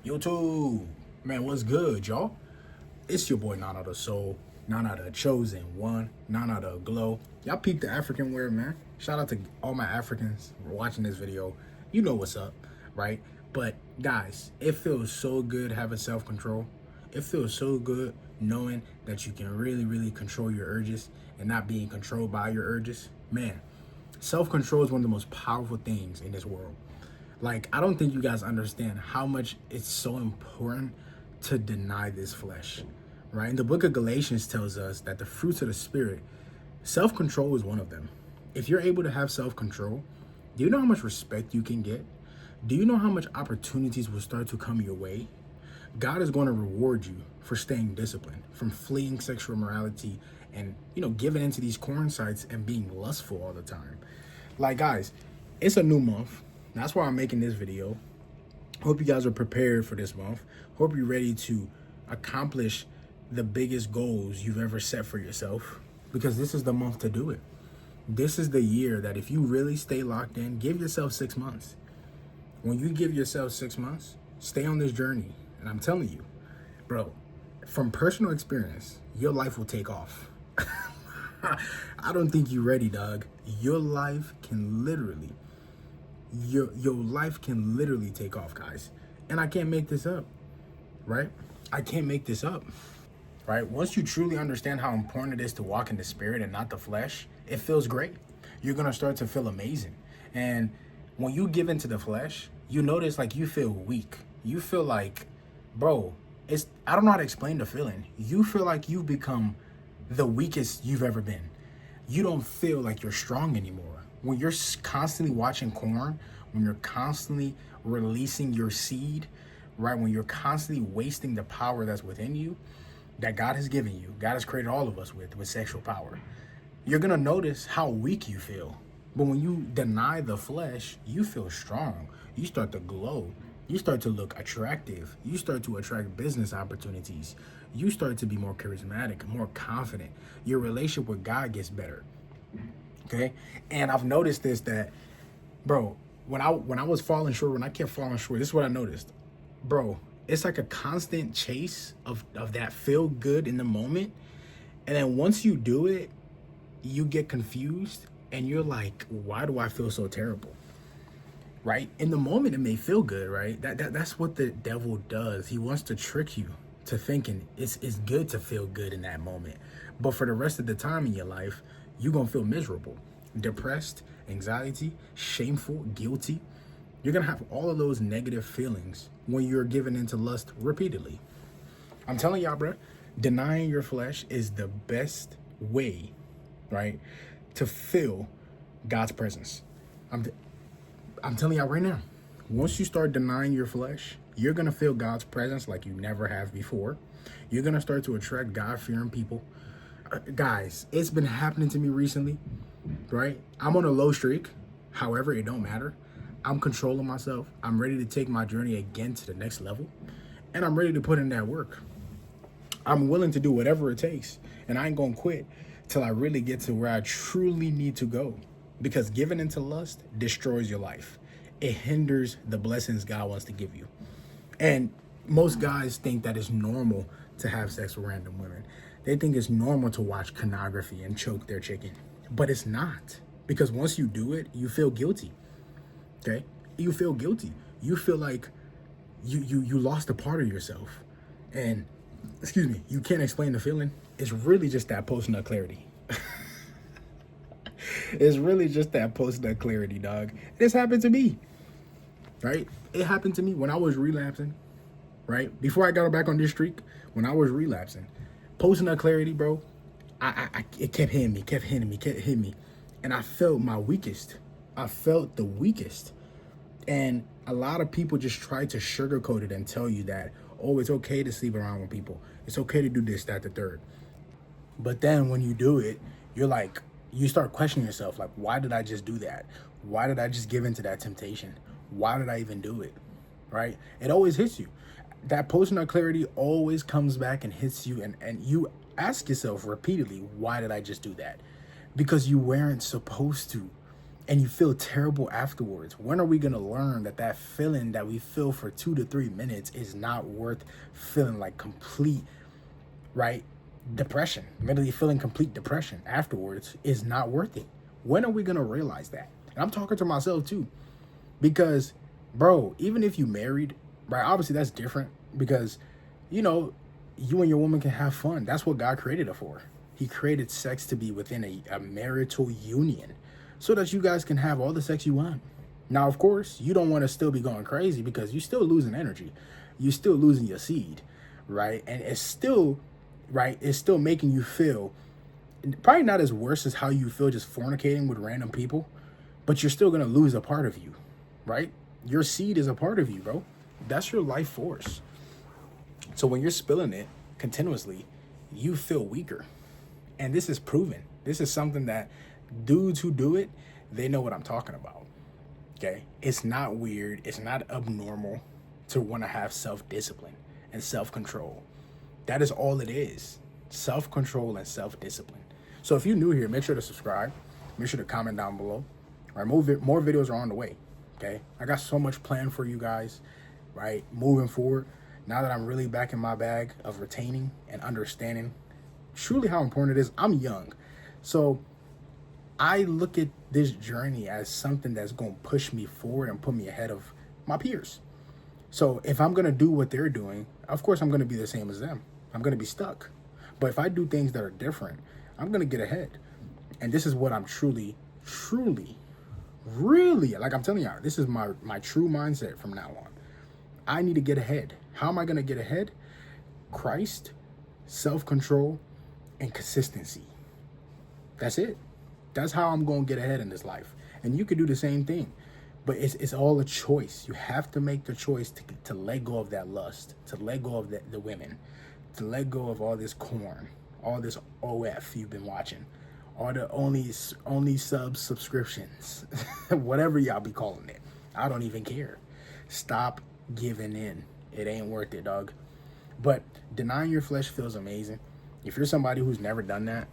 YouTube, man, what's good, y'all? It's your boy Nanathesoul, Nana the Chosen One, Nana the Glow. Y'all peep the African wear, man. Shout out to all my Africans watching this video. You know what's up, right? But guys, it feels so good having self-control. It feels so good knowing that you can really control your urges and not being controlled by your urges. Man, self-control is one of the most powerful things in this world. Like, I don't think you guys understand how much it's so important to deny this flesh, right? And the book of Galatians tells us that the fruits of the Spirit, self-control is one of them. If you're able to have self-control, do you know how much respect you can get? Do you know how much opportunities will start to come your way? God is going to reward you for staying disciplined, from fleeing sexual immorality and, giving into these corn sites and being lustful all the time. Like, guys, it's a new month. That's why I'm making this video. Hope you guys are prepared for this month. Hope you're ready to accomplish the biggest goals you've ever set for yourself, because this is the month to do it. This is the year that if you really stay locked in, give yourself 6 months. When you give yourself 6 months, stay on this journey. And I'm telling you, bro, from personal experience, your life will take off. I don't think you're ready, dog. Your life can literally take off, guys. And I can't make this up, right? I can't make this up, right? Once you truly understand how important it is to walk in the Spirit and not the flesh, it feels great. You're going to start to feel amazing. And when you give into the flesh, you notice like you feel weak. You feel like, bro, I don't know how to explain the feeling. You feel like you've become the weakest you've ever been. You don't feel like you're strong anymore. When you're constantly watching corn, when you're constantly releasing your seed, right? When you're constantly wasting the power that's within you, that God has given you, God has created all of us with sexual power, you're going to notice how weak you feel. But when you deny the flesh, you feel strong. You start to glow. You start to look attractive. You start to attract business opportunities. You start to be more charismatic, more confident. Your relationship with God gets better. Okay, and I've noticed this, that, bro, when I was falling short, when I kept falling short, this is what I noticed, bro. It's like a constant chase of that feel good in the moment, and then once you do it, you get confused, and you're like, why do I feel so terrible? Right? In the moment, it may feel good, right? That's what the devil does. He wants to trick you to thinking it's good to feel good in that moment, but for the rest of the time in your life, you're going to feel miserable, depressed, anxiety, shameful, guilty. You're going to have all of those negative feelings when you're given into lust repeatedly. I'm telling y'all, bro, denying your flesh is the best way, right, to feel God's presence. I'm telling y'all right now, once you start denying your flesh, you're going to feel God's presence like you never have before. You're going to start to attract God-fearing people. Guys, it's been happening to me recently, right? I'm on a low streak. However, it don't matter. I'm controlling myself. I'm ready to take my journey again to the next level, and I'm ready to put in that work. I'm willing to do whatever it takes, and I ain't gonna quit till I really get to where I truly need to go, because giving into lust destroys your life. It hinders the blessings God wants to give you. And most guys think that it's normal to have sex with random women. They think it's normal to watch pornography and choke their chicken, but it's not, because once you do it, you feel guilty. Okay, you feel guilty. You feel like you lost a part of yourself, and you can't explain the feeling. It's really just that post-nut clarity. It's really just that post-nut clarity, dog. This happened to me, right? It happened to me when I was relapsing, right? Before I got back on this streak, when I was relapsing. Post-nut clarity, bro, it kept hitting me, and I felt my weakest. I felt the weakest, and a lot of people just try to sugarcoat it and tell you that, oh, it's okay to sleep around with people. It's okay to do this, that, the third. But then when you do it, you're like, you start questioning yourself, like, why did I just do that? Why did I just give into that temptation? Why did I even do it, right? It always hits you. That post-nut clarity always comes back and hits you, and you ask yourself repeatedly, why did I just do that? Because you weren't supposed to. and you feel terrible afterwards. When are we going to learn that that feeling that we feel for 2 to 3 minutes is not worth feeling like complete, right, depression? Mentally feeling complete depression afterwards is not worth it. When are we going to realize that? And I'm talking to myself too, because, bro, even if you married, right, obviously that's different, because, you know, you and your woman can have fun. That's what God created it for. He created sex to be within a marital union so that you guys can have all the sex you want. Now, of course, you don't want to still be going crazy, because you're still losing energy. You're still losing your seed, right? And it's still, right, it's still making you feel probably not as worse as how you feel just fornicating with random people, but you're still going to lose a part of you, right? Your seed is a part of you, bro. That's your life force. So when you're spilling it continuously, you feel weaker. And this is proven. This is something that dudes who do it, they know what I'm talking about. Okay? It's not weird. It's not abnormal to want to have self-discipline and self-control. That is all it is. Self-control and self-discipline. So if you're new here, make sure to subscribe. Make sure to comment down below. Right? More videos are on the way. Okay? I got so much planned for you guys, right? Moving forward. Now that I'm really back in my bag of retaining and understanding truly how important it is. I'm young. So I look at this journey as something that's going to push me forward and put me ahead of my peers. So if I'm going to do what they're doing, of course I'm going to be the same as them. I'm going to be stuck. But if I do things that are different, I'm going to get ahead. And this is what I'm truly, really, like I'm telling y'all, this is my true mindset from now on. I need to get ahead. How am I going to get ahead? Christ, self-control, and consistency. That's it. That's how I'm going to get ahead in this life. And you could do the same thing. But it's all a choice. You have to make the choice to let go of that lust, to let go of the women, to let go of all this corn, all this OF you've been watching, all the only subscriptions, whatever y'all be calling it. I don't even care. Stop giving in. It ain't worth it, dog. But denying your flesh feels amazing. If you're somebody who's never done that,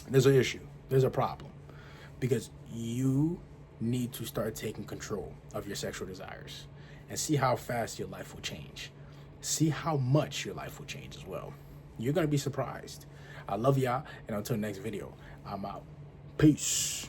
there's an issue. There's a problem. Because you need to start taking control of your sexual desires and see how fast your life will change. See how much your life will change as well. You're going to be surprised. I love y'all, and until next video, I'm out. Peace.